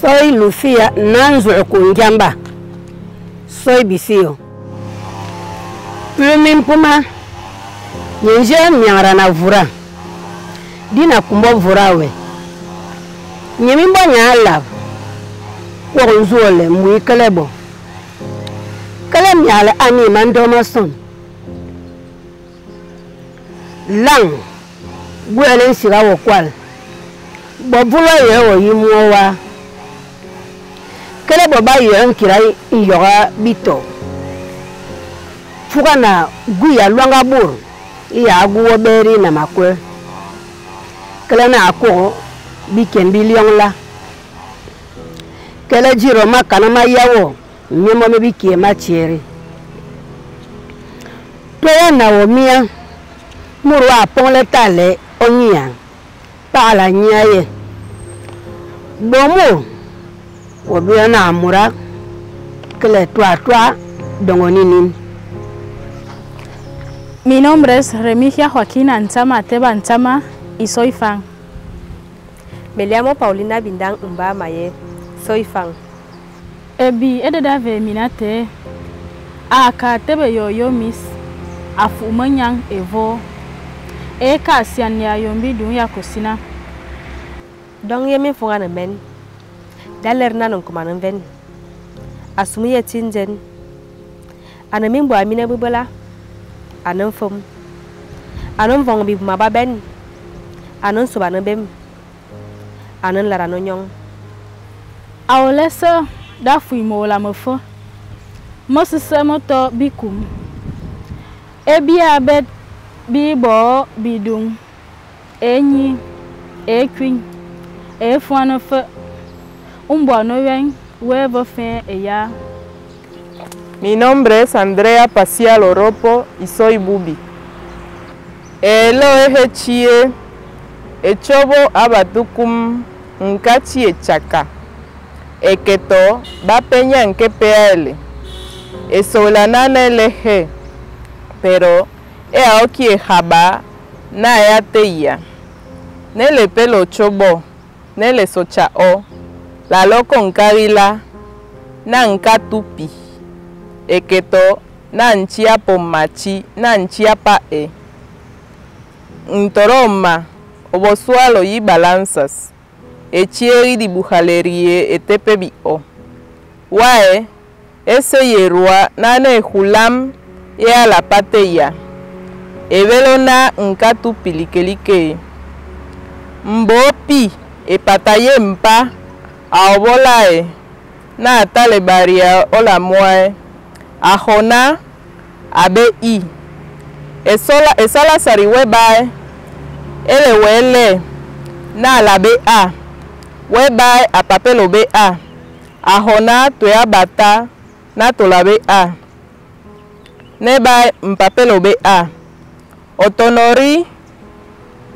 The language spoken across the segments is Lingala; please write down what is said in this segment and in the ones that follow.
Soy Lucía Nanzo Kunjamba. Soy Bisio. Plumin Puma. Yenje miarana vura. Dina kumbo vurawe. Nyemimbo nyala. Wonzole mui kelebo. Kelem yale ani mandoma son. Lang. Gwelen sira wokwal. Bobulo ye o yimuwa. Kelebo ba ye nkirai iyoga bito. Fugana guya luanga bur. Iya aguwo beri na makwe. Kelena ako biken bilion la. Kele jiro makana ma yawo. Nyemo me bikie ma chere. Toya na womia. Murwa pon le tale onya. Pala nyaye. Bomo. Wobia na amura. Kele tua dongoninin. Mi nombre es Remigia Joaquín Antama Teba Antama y soy fan. Me llamo Paulina Bindang Mbamaye. Soy fan. Ebi ededa ve minate. Aka tebe yo miss. Afu manyang evo. Eka sian ya yombi dunya kusina. Dong yemi funga na men. Daler na non kumanan ven. Asumi ye tinjen. Anamimbo amina bubala. Anon fom. Anon vong bi mababen. Anon subana bem. Anon larano nyong. Awolesa da fui mola mofo. Mosisa moto bikum. Ebi abet bibo bidung. Enyi ekwin efuano fe umbo no yen wevo fe eya. Mi nombre es Andrea Pacial Oropo y soy Bubi. Elo chie echobo abatukum nkachi echaka. Eketo ba peña en que peale. Esolanana eleje. Pero aoki ejaba na eateia. Nele pelo chobo. Nele sochao. La loco nkavila. Na nkatupi. Eketo na nchia pomachi na nchia pae. Ntoroma obosualo y balanzas. Echieri di bujalerie etepebio. Wae ese yerua nane hulam ya la pateya. Evelona nkatu pilikelike. Mbopi epataye mpa aobolae na tale baria ola moe. Ahona abe i. Esala sariwe bae. Ele wele na la be a. Whereby a papelo be a. Ahona tuya bata na tola be a. Nebai mpapelo be a. Otonori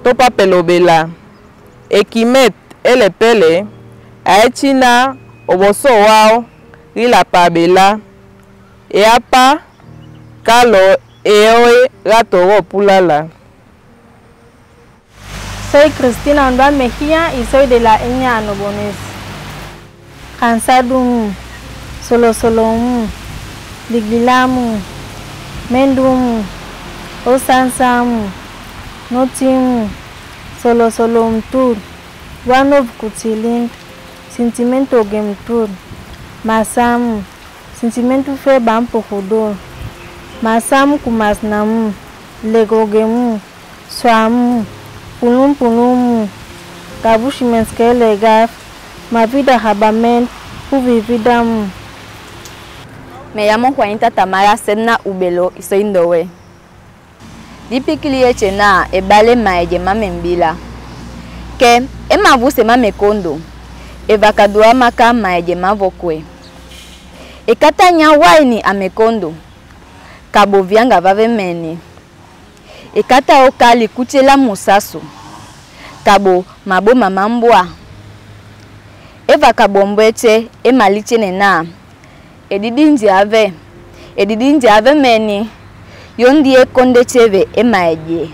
to papelo be la. Ekimet ele pele. Aechina oboso wao rila pabela. Eapa kalo eoe gato pulala. Soy Cristina Ondua Mejía y soy de la etnia Anobones. Cansadum, Solosolom, Diglilamu, Mendum, Osansam, Notim, Solosolom Tur, One of Kutilink, Sentimento Game Tur, Masam, Sentimento Fe Bampo Hodor, Masam Kumasnam, Lego Gemu, Swam, Punum, Kabushimenske Legaf, Ma vida Habamen, Uvividam. Me llamo Juanita Tamara Sedna Ubelo y soy Ndowe. Dipikili echena ebale maege mamembila. Ke ema vuse mamekondo. Evakadua maka maege mavokwe. Ekatanya waini amekondo. Kabo vianga vave meni. Ekata okali kuchela musasu. Kabo mabo mamambwa. Eva kabombeche emaliche nena. Edidinji ave meni. Yondie konde cheve emaeje.